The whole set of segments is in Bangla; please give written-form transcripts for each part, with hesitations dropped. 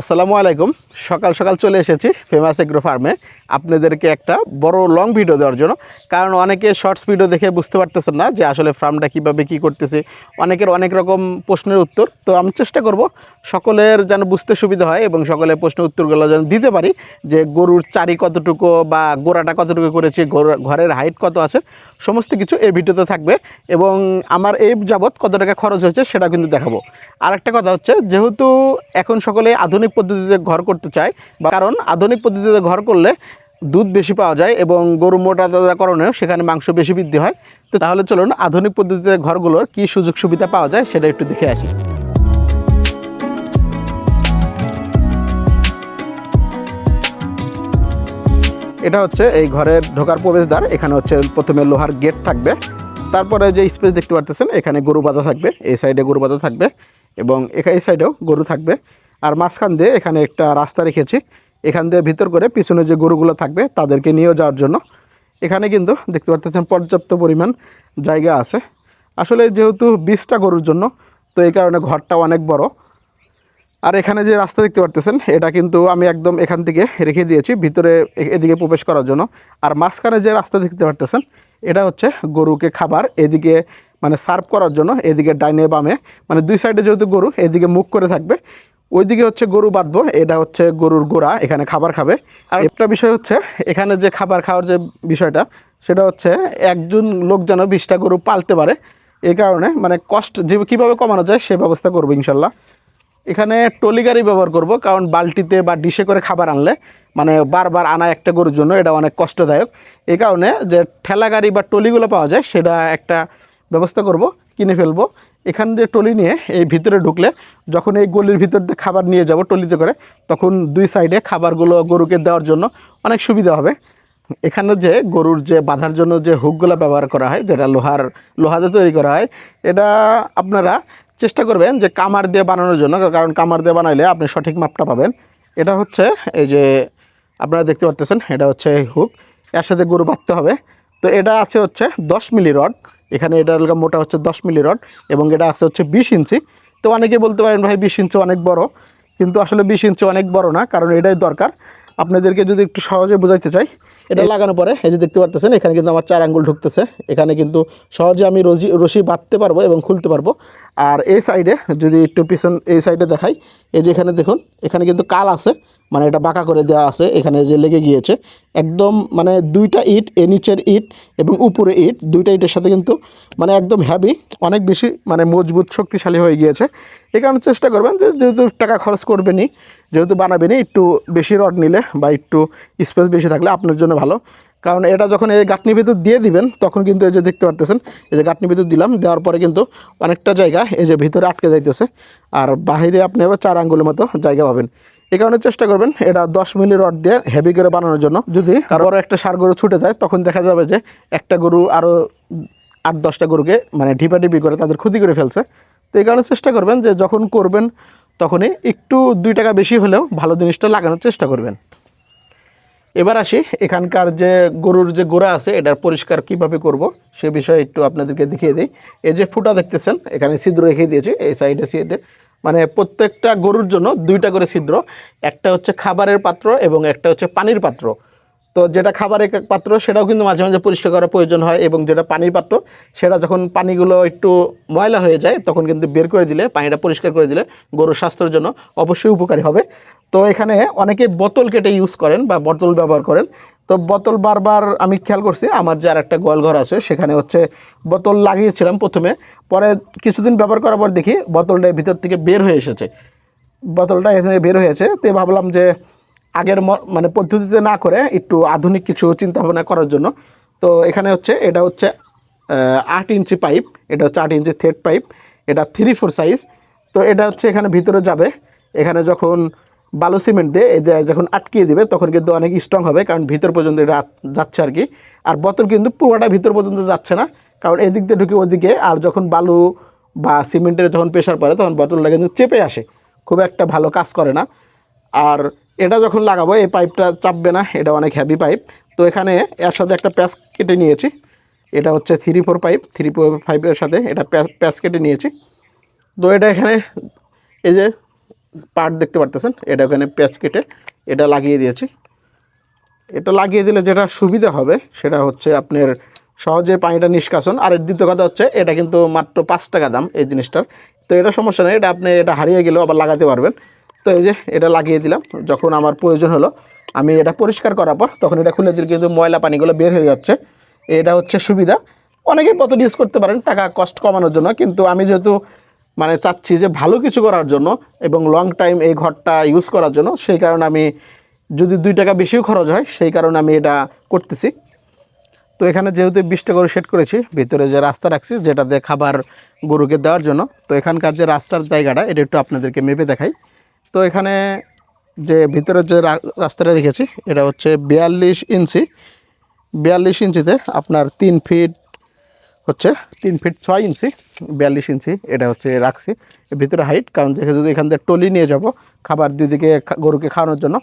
আসসালামু আলাইকুম। সকাল সকাল চলে এসেছি ফেমাস এগ্রো ফার্মে আপনাদেরকে একটা বড় লং ভিডিও দেওয়ার জন্য। কারণ অনেকে শর্টস ভিডিও দেখে বুঝতে পারতেছেন না যে আসলে ফার্মটা কীভাবে কী করতেছে। অনেকের অনেক রকম প্রশ্নের উত্তর, তো আমি চেষ্টা করব সকলের যেন বুঝতে সুবিধা হয় এবং সকলের প্রশ্নের উত্তরগুলো যেন দিতে পারি। যে গরুর চারি কতটুকু বা গোড়াটা কতটুকু করেছি, ঘরের হাইট কত আছে, সমস্ত কিছু এই ভিডিওতে থাকবে। এবং আমার এই যাবৎ কত টাকা খরচ হয়েছে সেটা কিন্তু দেখাবো। আর একটা কথা হচ্ছে, যেহেতু এখন সকলে আধুনিক পদ্ধতিতে ঘর করতে চায়, বা কারণ আধুনিক পদ্ধতিতে ঘর করলে দুধ বেশি পাওয়া যায় এবং গরু মোটা তাজাকরণেও সেখানে মাংস বেশি বৃদ্ধি হয়। তো তাহলে চলুন আধুনিক পদ্ধতিতে ঘরগুলোর কী সুযোগ সুবিধা পাওয়া যায় সেটা একটু দেখে আসি। এটা হচ্ছে এই ঘরের ঢোকার প্রবেশদ্বার। এখানে হচ্ছে প্রথমে লোহার গেট থাকবে, তারপরে যে স্পেস দেখতে পারতেছেন এখানে গরু বাঁধা থাকবে, এই সাইডে গরু বাঁধা থাকবে এবং এই সাইডেও গরু থাকবে। আর মাঝখান দিয়ে এখানে একটা রাস্তা রেখেছি, এখান দিয়ে ভিতর করে পিছনে যে গরুগুলো থাকবে তাদেরকে নিয়ে যাওয়ার জন্য। এখানে কিন্তু দেখতে পারতেছেন পর্যাপ্ত পরিমাণ জায়গা আছে। আসলে যেহেতু 20টা গরুর জন্য, তো এই কারণে ঘরটা অনেক বড়। আর এখানে যে রাস্তা দেখতে পারতেছেন এটা কিন্তু আমি একদম এখান থেকে রেখে দিয়েছি ভিতরে এদিকে প্রবেশ করার জন্য। আর মাঝখানে যে রাস্তা দেখতে পারতেছেন এটা হচ্ছে গরুকে খাবার এদিকে মানে সার্ভ করার জন্য, এদিকে ডাইনে বামে মানে দুই সাইডে যেহেতু গরু এদিকে মুখ করে থাকবে, ওইদিকে হচ্ছে গরু বাঁধবো, এটা হচ্ছে গরুর গোড়া, এখানে খাবার খাবে। আর একটা বিষয় হচ্ছে এখানে যে খাবার খাওয়ার যে বিষয়টা, সেটা হচ্ছে একজন লোক যেন 20টা গরু পালতে পারে। এই কারণে মানে কষ্ট যে কীভাবে কমানো যায় সে ব্যবস্থা করবো ইনশাল্লাহ। এখানে ট্রলি গাড়ি ব্যবহার করব, কারণ বালতিতে বা ডিশে করে খাবার আনলে মানে বারবার আনা একটা গরুর জন্য এটা অনেক কষ্টদায়ক। এই কারণে যে ঠেলা গাড়ি বা ট্রলিগুলো পাওয়া যায় সেটা একটা ব্যবস্থা করব, কিনে ফেলবো। এখান দিয়ে ট্রলি নিয়ে এই ভিতরে ঢুকলে যখন এই গলির ভিতর দিয়ে খাবার নিয়ে যাব ট্রলিতে করে, তখন দুই সাইডে খাবারগুলো গরুকে দেওয়ার জন্য অনেক সুবিধা হবে। এখানে যে গরুর যে বাঁধার জন্য যে হুকগুলো ব্যবহার করা হয়, যেটা লোহাতে তৈরি করা হয়, এটা আপনারা চেষ্টা করবেন যে কামার দিয়ে বানানোর জন্য, কারণ কামার দিয়ে বানাইলে আপনি সঠিক মাপটা পাবেন। এটা হচ্ছে এই যে আপনারা দেখতে পাচ্ছেন এটা হচ্ছে হুক, এর সাথে গরু বাঁধতে হবে। তো এটা আছে হচ্ছে 10 মিলি রড, এখানে এটা মোটা হচ্ছে 10 মিলি রড এবং এটা আছে হচ্ছে 20 ইঞ্চি। তো অনেকে বলতে পারেন ভাই 20 ইঞ্চি অনেক বড়, কিন্তু আসলে 20 ইঞ্চি অনেক বড় না, কারণ এটাই দরকার। আপনাদেরকে যদি একটু সহজে বোঝাইতে চাই, এটা লাগানোর পরে এই যে দেখতে পারতেছেন এখানে কিন্তু আমার 4 আঙ্গুল ঢুকতেছে, এখানে কিন্তু সহজে আমি রশি বাঁধতে পারবো এবং খুলতে পারবো। আর এই সাইডে যদি একটু পিছন এই সাইডে দেখাই, এই যে এখানে দেখুন এখানে কিন্তু কাল আছে, মানে এটা বাঁকা করে দেওয়া আছে, এখানে যে লেগে গিয়েছে একদম মানে দুইটা ইট, এ নিচের ইট এবং উপরে ইট, দুইটা ইটের সাথে কিন্তু মানে একদম হ্যাভি, অনেক বেশি মানে মজবুত শক্তিশালী হয়ে গিয়েছে। এই কারণে চেষ্টা করবেন যে যেহেতু টাকা খরচ করবেনই, যেহেতু বানাবেনই, একটু বেশি রড নিলে বা একটু স্পেস বেশি থাকলে আপনার জন্য ভালো। কারণ এটা যখন এই গাঁথনির ভিতর দিয়ে দিবেন তখন কিন্তু এই যে দেখতে পারতেছেন এই যে গাঁথনির ভিতর দিলাম, দেওয়ার পরে কিন্তু অনেকটা জায়গা এই যে ভিতরে আটকে যাইতেছে, আর বাহিরে আপনি আবার 4 আঙ্গুলের মতো জায়গা পাবেন। এই কারণে চেষ্টা করবেন এটা 10 মিলি রড দিয়ে হেভি করে বানানোর জন্য। যদি কারো একটা ষাঁড় গরু ছুটে যায় তখন দেখা যাবে যে একটা গরু আরও 8-10টা গরুকে মানে ঢিপাঢিপি করে তাদের ক্ষতি করে ফেলছে। তো এই কারণে চেষ্টা করবেন যে যখন করবেন তখনই একটু 2 টাকা বেশি হলেও ভালো জিনিসটা লাগানোর চেষ্টা করবেন। এবার আসি এখানকার যে গরুর যে গোড়া আছে এটার পরিষ্কার কিভাবে করব সে বিষয়ে একটু আপনাদেরকে দেখিয়ে দিই। এই যে ফুটা দেখতেছেন এখানে ছিদ্র রেখে দিয়েছি এই সাইডে, মানে প্রত্যেকটা গরুর জন্য 2টা করে ছিদ্র, একটা হচ্ছে খাবারের পাত্র এবং একটা হচ্ছে পানির পাত্র। তো যেটা খাবারের পাত্র সেটাও কিন্তু মাঝে মাঝে পরিষ্কার করার প্রয়োজন হয়, এবং যেটা পানির পাত্র সেটা যখন পানিগুলো একটু ময়লা হয়ে যায় তখন কিন্তু বের করে দিলে, পানিটা পরিষ্কার করে দিলে গরুর স্বাস্থ্যের জন্য অবশ্যই উপকারী হবে। তো এখানে অনেকে বোতল কেটে ইউজ করেন বা বোতল ব্যবহার করেন। তো বোতল বারবার আমি খেয়াল করছি আমার যে আর একটা গোয়ালঘর আছে সেখানে হচ্ছে বোতল লাগিয়েছিলাম প্রথমে, পরে কিছুদিন ব্যবহার করার পর দেখি বোতলটা ভিতর থেকে বের হয়ে এসেছে, বোতলটা এখানে বের হয়েছে। তো ভাবলাম যে আগের মানে পদ্ধতিতে না করে একটু আধুনিক কিছু চিন্তা ভাবনা করার জন্য। তো এখানে হচ্ছে এটা হচ্ছে 8 ইঞ্চি পাইপ, এটা হচ্ছে 8 ইঞ্চি থ্রেড পাইপ, এটা 3/4 সাইজ। তো এটা হচ্ছে এখানে ভিতরে যাবে, এখানে যখন বালু সিমেন্ট দিয়ে এই যে যখন আটকিয়ে দেবে তখন কিন্তু অনেক স্ট্রং হবে, কারণ ভিতর পর্যন্ত এটা যাচ্ছে আর কি। আর বোতল কিন্তু পুরোটা ভিতর পর্যন্ত যাচ্ছে না, কারণ এদিক দিয়ে ঢুকে ওদিকে, আর যখন বালু বা সিমেন্টের যখন প্রেশার পড়ে তখন বোতলটা কিন্তু চেপে আসে, খুব একটা ভালো কাজ করে না। আর এটা যখন লাগাবো এই পাইপটা চাপবে না, এটা অনেক হেভি পাইপ। তো এখানে এর সাথে একটা প্যাচ কেটে নিয়েছি, এটা হচ্ছে 3/4 পাইপ, 3/5 সাথে এটা প্যাচ কেটে নিয়েছি। তো এটা এখানে এই যে পার্ট দেখতে পারতেছেন, এটা ওখানে পেঁয়াজ কেটে এটা লাগিয়ে দিয়েছি। এটা লাগিয়ে দিলে যেটা সুবিধা হবে সেটা হচ্ছে আপনার সহজে পানিটা নিষ্কাশন। আর দ্বিতীয় কথা হচ্ছে এটা কিন্তু মাত্র 5 টাকা দাম এই জিনিসটার। তো এটা সমস্যা নেই, এটা আপনি এটা হারিয়ে গেলেও আবার লাগাতে পারবেন। তো এই যে এটা লাগিয়ে দিলাম, যখন আমার প্রয়োজন হলো আমি এটা পরিষ্কার করার পর তখন এটা খুলে দিলে কিন্তু ময়লা পানিগুলো বের হয়ে যাচ্ছে। এটা হচ্ছে সুবিধা। অনেকেই বোতল ইউজ করতে পারেন টাকা কষ্ট কমানোর জন্য, কিন্তু আমি যেহেতু মানে চাচ্ছি যে ভালো কিছু করার জন্য এবং লং টাইম এই ঘরটা ইউজ করার জন্য, সেই কারণে আমি যদি 2 টাকা বেশিও খরচ হয় সেই কারণে আমি এটা করতেছি। তো এখানে যেহেতু 20 টাকা করে সেট করেছি, ভিতরে যে রাস্তা রাখছি যেটাতে খাবার গরুকে দেওয়ার জন্য, তো এখানকার যে রাস্তার জায়গাটা এটা একটু আপনাদেরকে মেপে দেখাই। তো এখানে যে ভিতরে যে রাস্তাটা রেখেছি এটা হচ্ছে 42 ইঞ্চি। 42 ইঞ্চিতে আপনার 3 ফিট হচ্ছে 3 ফিট 6 ইঞ্চি, 42 ইঞ্চি এটা হচ্ছে রাখছি ভিতরে হাইট। কারণ যেহেতু যদি এখান থেকে টলি নিয়ে যাব খাবার দুদিকে গরুকে খাওয়ানোর জন্য,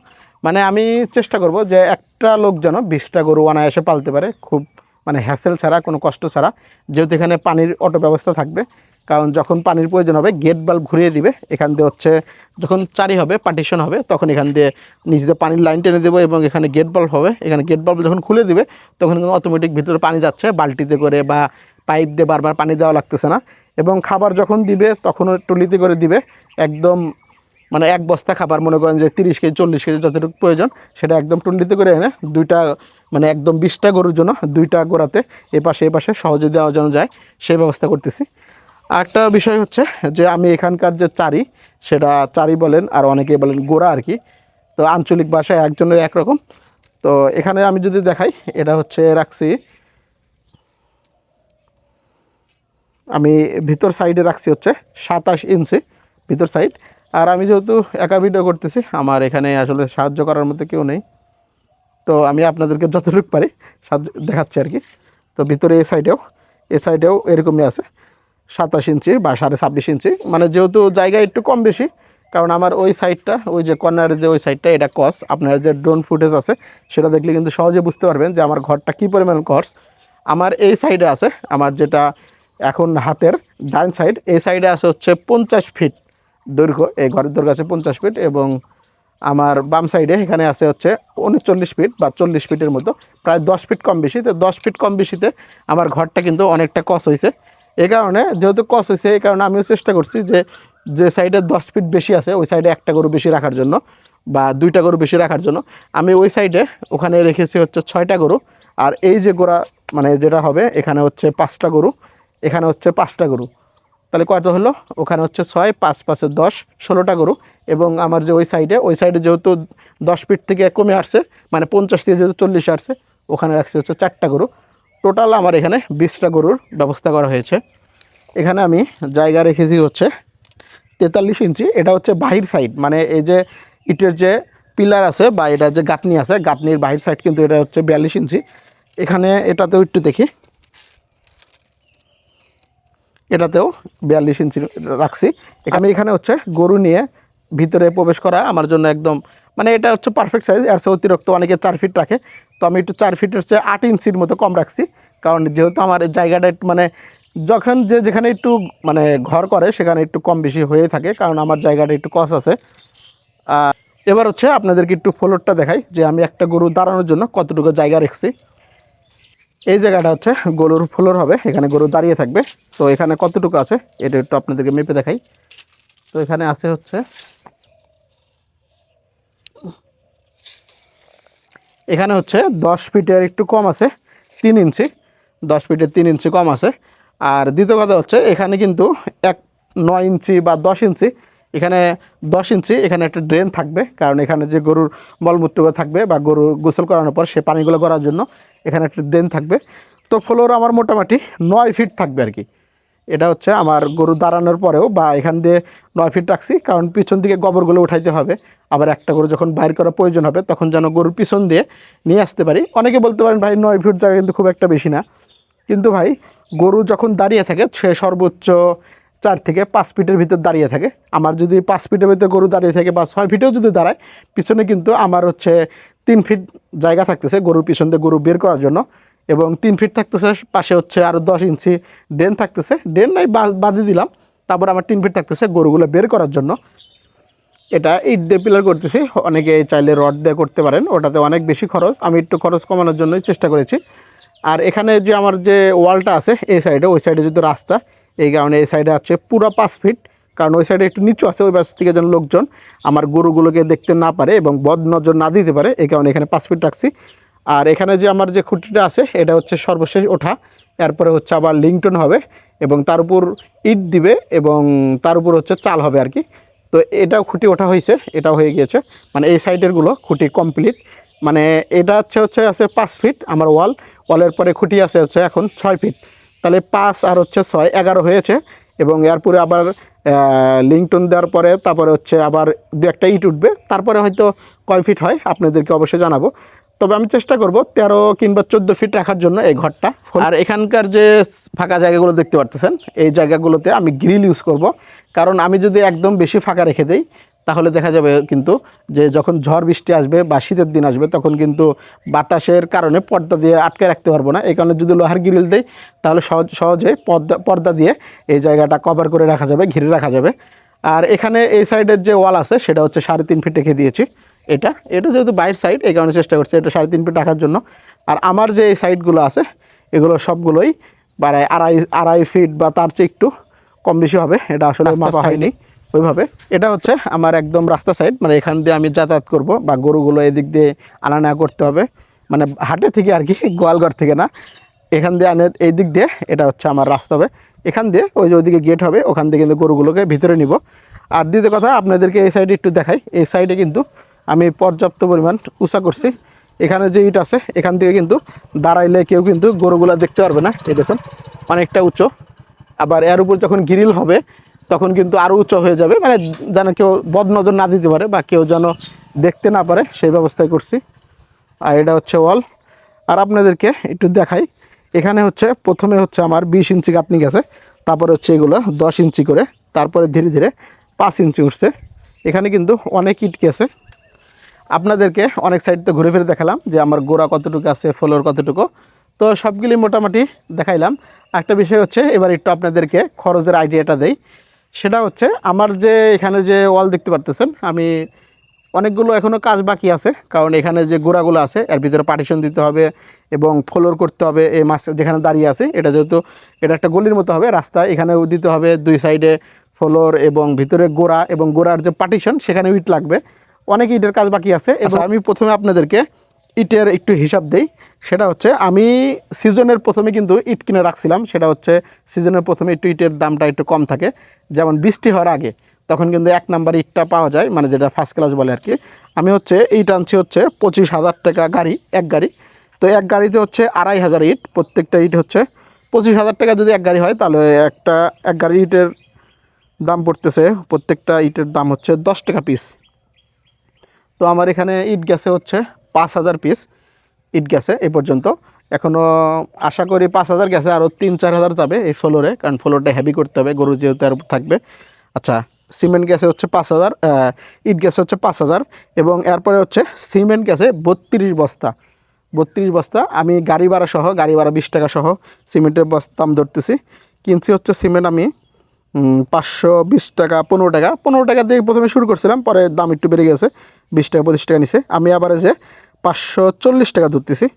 মানে আমি চেষ্টা করব যে একটা লোক যেন 20টা গরু অনায়াসে পালতে পারে, খুব মানে হ্যাসেল ছাড়া, কোনো কষ্ট ছাড়া। যেহেতু এখানে পানির অটো ব্যবস্থা থাকবে, কারণ যখন পানির প্রয়োজন হবে গেট বাল্ব ঘুরিয়ে দিবে, এখান দিয়ে হচ্ছে যখন চারি হবে পার্টিশন হবে তখন এখান দিয়ে নিজে পানির লাইন টেনে দেবো এবং এখানে গেট বাল্ব হবে। এখানে গেট বাল্ব যখন খুলে দিবে তখন কিন্তু অটোমেটিক ভিতরে পানি যাচ্ছে, বালতিতে করে বা পাইপ দিয়ে বারবার পানি দেওয়া লাগতেছে না। এবং খাবার যখন দিবে তখনও টলিতে করে দিবে, একদম মানে এক বস্তা খাবার মনে করেন যে 30 কেজি 40 কেজি যতটুকু প্রয়োজন সেটা একদম টুলিতে করে এনে দুইটা মানে একদম 20টা গরুর জন্য 2টা গোড়াতে এপাশে সহজে দেওয়া যেন যায় সেই ব্যবস্থা করতেছি। আরেকটা বিষয় হচ্ছে যে আমি এখানকার যে চারি, সেটা চারি বলেন আর অনেকে বলেন গোড়া আর কি। তো আঞ্চলিক ভাষায় একজনের একরকম। তো এখানে আমি যদি দেখাই এটা হচ্ছে রাখছি আমি ভিতর সাইডে রাখছি হচ্ছে 27 ইঞ্চি ভিতর সাইড। আর আমি যেহেতু একা ভিডিও করতেছি আমার এখানে আসলে সাহায্য করার মতো কেউ নেই, তো আমি আপনাদেরকে যতটুকু পারি সাহায্য দেখাচ্ছি আর কি। তো ভিতরে এ সাইডেও এরকমই আছে 27 ইঞ্চি বা 26.5 ইঞ্চি, মানে যেহেতু জায়গা একটু কম বেশি, কারণ আমার ওই সাইডটা ওই যে কর্নারের যে ওই সাইডটা এটা কস, আপনার যে ড্রোন ফুটেজ আছে সেটা দেখলে কিন্তু সহজে বুঝতে পারবেন যে আমার ঘরটা কী পরিমাণ কস। আমার এই সাইডে আছে, আমার যেটা এখন হাতের ডান সাইড, এই সাইডে আছে হচ্ছে 50 ফিট দৈর্ঘ্য, এই ঘরের দৈর্ঘ্য আছে 50 ফিট। এবং আমার বাম সাইডে এখানে আছে হচ্ছে 39 ফিট বা 40 ফিটের মতো, প্রায় 10 ফিট কম বেশি। তো 10 ফিট কম বেশিতে আমার ঘরটা কিন্তু অনেকটা কস হয়েছে। এই কারণে যেহেতু কস হয়েছে এই কারণে আমিও চেষ্টা করছি যে যে সাইডে 10 ফিট বেশি আছে ওই সাইডে একটা গরু বেশি রাখার জন্য বা 2টা গরু বেশি রাখার জন্য আমি ওই সাইডে ওখানে রেখেছি হচ্ছে 6টা গরু। আর এই যে গোড়া মানে যেটা হবে এখানে হচ্ছে 5টা গরু, এখানে হচ্ছে 5টা গরু, তাহলে কয়টা হলো, ওখানে হচ্ছে 6 5 5 10 16টা গরু। এবং আমার যে ওই সাইডে যেহেতু 10 ফিট থেকে কমে আসছে, মানে 50 থেকে যেহেতু 40 আসছে, ওখানে রাখছি হচ্ছে 4টা গরু। টোটাল আমার এখানে 20টা গরুর ব্যবস্থা করা হয়েছে। এখানে আমি জায়গা রেখেছি হচ্ছে 43 ইঞ্চি, এটা হচ্ছে বাহির সাইড, মানে এই যে ইটের যে পিলার আছে বা এটা যে গাঁথনি আছে গাঁথনির বাহির সাইড কিন্তু এটা হচ্ছে 42 ইঞ্চি। এখানে এটাতেও একটু দেখি, এটাতেও 42 ইঞ্চি রাখছি। আমি এখানে হচ্ছে গরু নিয়ে ভিতরে প্রবেশ করা আমার জন্য একদম মানে এটা হচ্ছে পারফেক্ট সাইজ। আর সে অতিরিক্ত অনেকে 4 ফিট রাখে, তো আমি একটু 4 ফিটের চেয়ে 8 ইঞ্চির মতো কম রাখছি। কারণ যেহেতু আমার এই জায়গাটা একটু মানে যখন যে যেখানে একটু মানে ঘর করে সেখানে একটু কম বেশি হয়ে থাকে, কারণ আমার জায়গাটা একটু কস আছে। এবার হচ্ছে আপনাদেরকে একটু ফ্লোরটা দেখাই যে আমি একটা গরু দাঁড়ানোর জন্য কতটুকু জায়গা রেখেছি। এই জায়গাটা হচ্ছে গরুর ফ্লোর হবে, এখানে গরু দাঁড়িয়ে থাকবে। তো এখানে কতটুকু আছে এটা একটু আপনাদেরকে মেপে দেখাই। তো এখানে আছে হচ্ছে এখানে হচ্ছে 10 ফিটের একটু কম আছে 3 ইঞ্চি, 10 ফিটের 3 ইঞ্চি কম আছে। আর দ্বিতীয় কথা হচ্ছে এখানে কিন্তু 9 ইঞ্চি বা 10 ইঞ্চি, এখানে 10 ইঞ্চি এখানে একটা ড্রেন থাকবে, কারণ এখানে যে গরুর মলমূত্রগুলো থাকবে বা গরু গোসল করানোর পর সে পানিগুলো করার জন্য এখানে একটা ড্রেন থাকবে। তো ফ্লোর আমার মোটামুটি 9 ফিট থাকবে আর কি। এটা হচ্ছে আমার গরু দাঁড়ানোর পরেও বা এখান দিয়ে 9 ফিট রাখছি, কারণ পিছন দিকে গোবরগুলো উঠাইতে হবে। আবার একটা গরু যখন বাইর করা প্রয়োজন হবে তখন যেন গরুর পিছন দিয়ে নিয়ে আসতে পারি। অনেকে বলতে পারেন ভাই 9 ফিট জায়গা কিন্তু খুব একটা বেশি না, কিন্তু ভাই গরু যখন দাঁড়িয়ে থাকে সে সর্বোচ্চ 4 থেকে 5 ফিটের ভিতর দাঁড়িয়ে থাকে। আমার যদি 5 ফিটের ভিতরে গরু দাঁড়িয়ে থাকে বা 6 ফিটেও যদি দাঁড়ায়, পিছনে কিন্তু আমার হচ্ছে 3 ফিট জায়গা থাকতেছে গরুর পিছন দিয়ে গরু বের করার জন্য। এবং 3 ফিট থাকতেছে পাশে হচ্ছে আরও 10 ইঞ্চি ড্রেন থাকতেছে, ড্রেন নাই বাঁধে দিলাম, তারপর আমার 3 ফিট থাকতেছে গরুগুলো বের করার জন্য। এটা ইট দিয়ে পিলার করতেছি, অনেকে চাইলে রড দিয়ে করতে পারেন, ওটাতে অনেক বেশি খরচ, আমি একটু খরচ কমানোর জন্যই চেষ্টা করেছি। আর এখানে যে আমার যে ওয়ালটা আছে এই সাইডে, ওই সাইডে যদি রাস্তা, এই কারণে এই সাইডে আছে পুরো 5 ফিট, কারণ ওই সাইডে একটু নিচু আছে, ওই পাশ থেকে যেন লোকজন আমার গরুগুলোকে দেখতে না পারে এবং বদ নজর না দিতে পারে, এই কারণে এখানে 5 ফিট রাখছি। আর এখানে যে আমার যে খুঁটিটা আছে এটা হচ্ছে সর্বশেষ ওঠা, এরপরে হচ্ছে আবার লিংটন হবে এবং তার উপর ইট দিবে এবং তার উপর হচ্ছে চাল হবে আর কি। তো এটাও খুঁটি ওঠা হয়েছে, এটাও হয়ে গিয়েছে, মানে এই সাইডেরগুলো খুঁটি কমপ্লিট। মানে এটা আছে 5 ফিট আমার ওয়ালের পরে খুঁটি আছে হচ্ছে এখন 6 ফিট, তাহলে 5 আর হচ্ছে 6 11 হয়েছে। এবং এরপরে আবার লিংটন দেওয়ার পরে তারপরে হচ্ছে আবার দু একটা ইট উঠবে, তারপরে হয়তো কয় ফিট হয় আপনাদেরকে অবশ্যই জানাবো। তবে আমি চেষ্টা করব 13 কিংবা 14 ফিট রাখার জন্য এই ঘরটা। আর এখানকার যে ফাঁকা জায়গাগুলো দেখতে পারতেছেন, এই জায়গাগুলোতে আমি গ্রিল ইউজ করব, কারণ আমি যদি একদম বেশি ফাঁকা রেখে দেই তাহলে দেখা যাবে কিন্তু যে যখন ঝড় বৃষ্টি আসবে বা শীতের দিন আসবে তখন কিন্তু বাতাসের কারণে পর্দা দিয়ে আটকে রাখতে পারবো না। এই কারণে যদি লোহার গ্রিল দেই তাহলে সহজে পর্দা দিয়ে এই জায়গাটা কভার করে রাখা যাবে, ঘিরে রাখা যাবে। আর এখানে এই সাইডের যে ওয়াল আছে সেটা হচ্ছে 3.5 ফিট রেখে দিয়েছি। এটা যেহেতু বাইরের সাইড, এই কারণে চেষ্টা করছি এটা 3.5 ফিট রাখার জন্য। আর আমার যে এই সাইডগুলো আছে এগুলো সবগুলোই প্রায় আড়াই ফিট বা তার চেয়ে একটু কম বেশি হবে, এটা আসলে মাপা হয়নি ওইভাবে। এটা হচ্ছে আমার একদম রাস্তা সাইড, মানে এখান দিয়ে আমি যাতায়াত করব বা গরুগুলো এদিক দিয়ে আনা নেওয়া করতে হবে, মানে হাটে থেকে আর কি, গোয়ালঘর থেকে না, এখান দিয়ে আনে এই দিক দিয়ে, এটা হচ্ছে আমার রাস্তা হবে। এখান দিয়ে ওই যে ওইদিকে গেট হবে, ওখান থেকে কিন্তু গরুগুলোকে ভিতরে নিব। আর দ্বিতীয় কথা আপনাদেরকে এই সাইডে একটু দেখাই, এই সাইডে কিন্তু আমি পর্যাপ্ত পরিমাণ উঁচা করছি। এখানে যে ইট আছে এখান থেকে কিন্তু দাঁড়াইলে কেউ কিন্তু গরুগুলো দেখতে পারবে না, এই দেখুন অনেকটা উঁচু। আবার এর উপর যখন গ্রিল হবে তখন কিন্তু আরও উঁচু হয়ে যাবে, মানে যেন কেউ বদনজর না দিতে পারে বা কেউ যেন দেখতে না পারে সেই ব্যবস্থাই করছি। আর এটা হচ্ছে ওয়াল। আর আপনাদেরকে একটু দেখাই, এখানে হচ্ছে প্রথমে হচ্ছে আমার 20 ইঞ্চি গাঁথনি গেছে, তারপরে হচ্ছে এগুলো 10 ইঞ্চি করে, তারপরে ধীরে ধীরে 5 ইঞ্চি উঠছে। এখানে কিন্তু অনেক ইট গেছে। আপনাদেরকে অনেক সাইড তো ঘুরে ফিরে দেখালাম যে আমার গোড়া কতটুকু আছে, ফ্লোর কতটুকু, তো সবগুলি মোটামুটি দেখাইলাম। একটা বিষয় হচ্ছে এবার একটু আপনাদেরকে খরচের আইডিয়াটা দেই, সেটা হচ্ছে আমার যে এখানে যে ওয়াল দেখতে পারতেছেন, আমি অনেকগুলো এখনও কাজ বাকি আছে, কারণ এখানে যে গোড়াগুলো আছে এর ভিতরে পার্টিশন দিতে হবে এবং ফ্লোর করতে হবে। এই মাছ যেখানে দাঁড়িয়ে আছে এটা যেহেতু এটা একটা গলির মতো হবে রাস্তা, এখানেও দিতে হবে 2 সাইডে ফ্লোর এবং ভিতরে গোড়া, এবং গোড়ার যে পার্টিশন সেখানে ইট লাগবে। অনেক ইটের কাজ বাকি আছে। এবং আমি প্রথমে আপনাদেরকে ইটের একটু হিসাব দেই, সেটা হচ্ছে আমি সিজনের প্রথমে কিন্তু ইট কিনে রাখছিলাম, সেটা হচ্ছে সিজনের প্রথমে একটু ইটের দামটা একটু কম থাকে, যেমন বৃষ্টি হওয়ার আগে, তখন কিন্তু 1 নাম্বার ইটটা পাওয়া যায়, মানে যেটা ফার্স্ট ক্লাস বলে আর কি। আমি হচ্ছে ইট আনছি হচ্ছে 25,000 টাকা গাড়ি, এক গাড়ি। তো এক গাড়িতে হচ্ছে 2,500 ইট, প্রত্যেকটা ইট হচ্ছে 25,000 টাকা যদি এক গাড়ি হয়, তাহলে এক গাড়ি ইটের দাম পড়তেছে, প্রত্যেকটা ইটের দাম হচ্ছে 10 টাকা পিস। তো আমার এখানে ইট গেছে হচ্ছে 5,000 পিস ইট গেছে এই পর্যন্ত। এখনও আশা করি 5,000 গেছে, আরও 3-4 হাজার যাবে এই ফ্লোরে, কারণ ফ্লোরটা হেভি করতে হবে, গরু যেহেতু আর থাকবে। আচ্ছা, সিমেন্ট গেছে হচ্ছে 5,000, ইট গেছে হচ্ছে 5,000, এবং এরপরে হচ্ছে সিমেন্ট গেছে 32 বস্তা। 32 বস্তা আমি গাড়ি ভাড়া সহ, গাড়ি ভাড়া 20 টাকা সহ সিমেন্টের বস্তা দাম ধরতেছি। কিনছি হচ্ছে সিমেন্ট আমি 520 টাকা, 15 টাকা দিয়ে প্রথমে শুরু করছিলাম, পরে দাম একটু বেড়ে গেছে, 20 টাকা 25 টাকা নিছে। আমি আবার যে 540 টাকা ধরতেছি,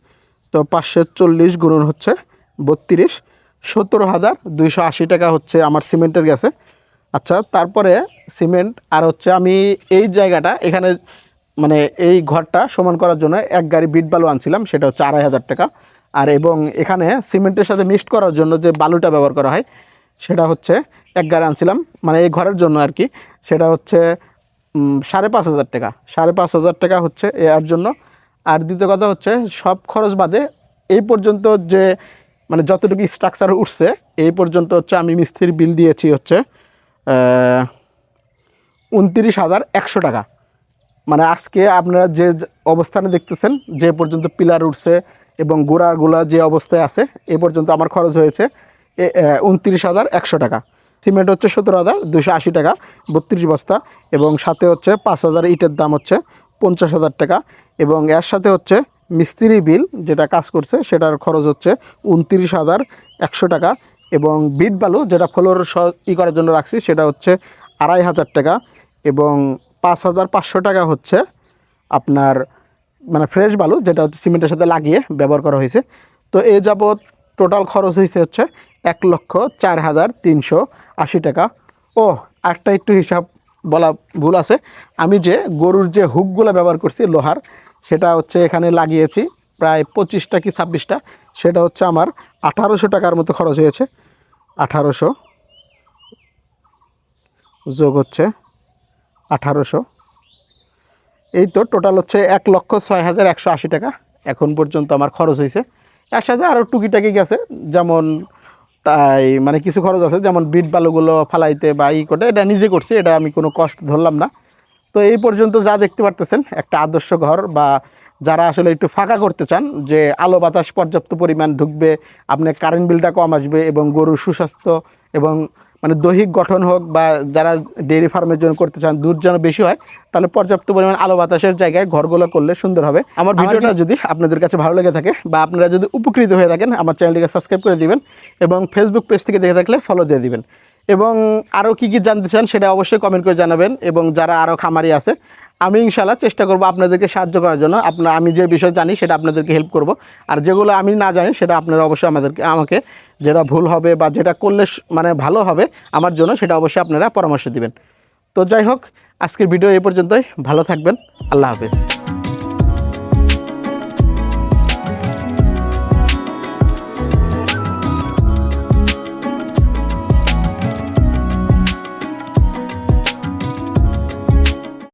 তো 540 গুণন হচ্ছে 32, 17,280 টাকা হচ্ছে আমার সিমেন্টের গেছে। আচ্ছা, তারপরে সিমেন্ট আর হচ্ছে আমি এই জায়গাটা এখানে, মানে এই ঘরটা সমান করার জন্য এক গাড়ি বিট বালু আনছিলাম, সেটা হচ্ছে 2,500 টাকা। আর এবং এখানে সিমেন্টের সাথে মিক্সড করার জন্য যে বালুটা ব্যবহার করা হয় সেটা হচ্ছে এক গাড়ি আনছিলাম, মানে এই ঘরের জন্য আর কি, সেটা হচ্ছে 5,500 টাকা। 5,500 টাকা হচ্ছে এর জন্য। আর দ্বিতীয় কথা হচ্ছে সব খরচ বাদে এই পর্যন্ত যে মানে যতটুকু স্ট্রাকচার উঠছে এই পর্যন্ত হচ্ছে আমি মিস্ত্রির বিল দিয়েছি হচ্ছে 29,100 টাকা। মানে আজকে আপনারা যে অবস্থানে দেখতেছেন, যে পর্যন্ত পিলার উঠছে এবং গোড়াগুলা যে অবস্থায় আছে, এ পর্যন্ত আমার খরচ হয়েছে 29,100 টাকা। সিমেন্ট হচ্ছে 17,280 টাকা 32 বস্তা, এবং সাথে হচ্ছে 5,000 ইটের দাম হচ্ছে 50,000 টাকা, এবং এর সাথে হচ্ছে মিস্ত্রি বিল যেটা কাজ করছে সেটার খরচ হচ্ছে 29,100 টাকা, এবং বিট বালু যেটা ফ্লোর করার জন্য রাখছি সেটা হচ্ছে 2,500 টাকা, এবং 5,500 টাকা হচ্ছে আপনার মানে ফ্রেশ বালু, যেটা হচ্ছে সিমেন্টের সাথে লাগিয়ে ব্যবহার করা হয়েছে। তো এ যাবৎ টোটাল খরচ হয়েছে হচ্ছে 1,04,380 টাকা। ও একটা একটু হিসাব বলা ভুল আছে, আমি যে গরুর যে হুকগুলো ব্যবহার করছি লোহার, সেটা হচ্ছে এখানে লাগিয়েছি প্রায় 25টা কি 26টা, সেটা হচ্ছে আমার 1,800 টাকার মতো খরচ হয়েছে। 1,800 যোগ হচ্ছে 1,800, এই তো টোটাল হচ্ছে 1,06,180 টাকা এখন পর্যন্ত আমার খরচ হয়েছে। এর সাথে আরও টুকিটাকি গেছে, যেমন তাই মানে কিছু খরচ আছে, যেমন বিট বালুগুলো ফালাইতে বা ই করে, এটা নিজে করছি, এটা আমি কোনো কষ্ট ধরলাম না। তো এই পর্যন্ত যা দেখতে পারতেছেন একটা আদর্শ ঘর, বা যারা আসলে একটু ফাঁকা করতে চান, যে আলো বাতাস পর্যাপ্ত পরিমাণ ঢুকবে, আপনার কারেন্ট বিলটা কম আসবে, এবং গরুর সুস্বাস্থ্য এবং মানে দৈহিক গঠন হোক, বা যারা ডেয়ারি ফার্মের জন্য করতে চান দুধ যেন বেশি হয়, তাহলে পর্যাপ্ত পরিমাণ আলো বাতাসের জায়গায় ঘরগুলো করলে সুন্দর হবে। আমার ভিডিওটা যদি আপনাদের কাছে ভালো লেগে থাকে বা আপনারা যদি উপকৃত হয়ে থাকেন, আমার চ্যানেলটিকে সাবস্ক্রাইব করে দিবেন, এবং ফেসবুক পেজ থেকে দেখে থাকলে ফলো দিয়ে দিবেন। এবং আরও কী কী জানতে চান সেটা অবশ্যই কমেন্ট করে জানাবেন। এবং যারা আরও খামারি আছে, আমি ইনশাল্লাহ চেষ্টা করব আপনাদেরকে সাহায্য করার জন্য। আমি যে বিষয় জানি সেটা আপনাদেরকে হেল্প করব, আর যেগুলো আমি না জানি সেটা আপনারা অবশ্যই আমাকে যেটা ভুল হবে বা যেটা করলে মানে ভালো হবে আমার জন্য, সেটা অবশ্যই আপনারা পরামর্শ দিবেন। তো যাই হোক, আজকের ভিডিও এই পর্যন্তই। ভালো থাকবেন। আল্লাহ হাফেজ।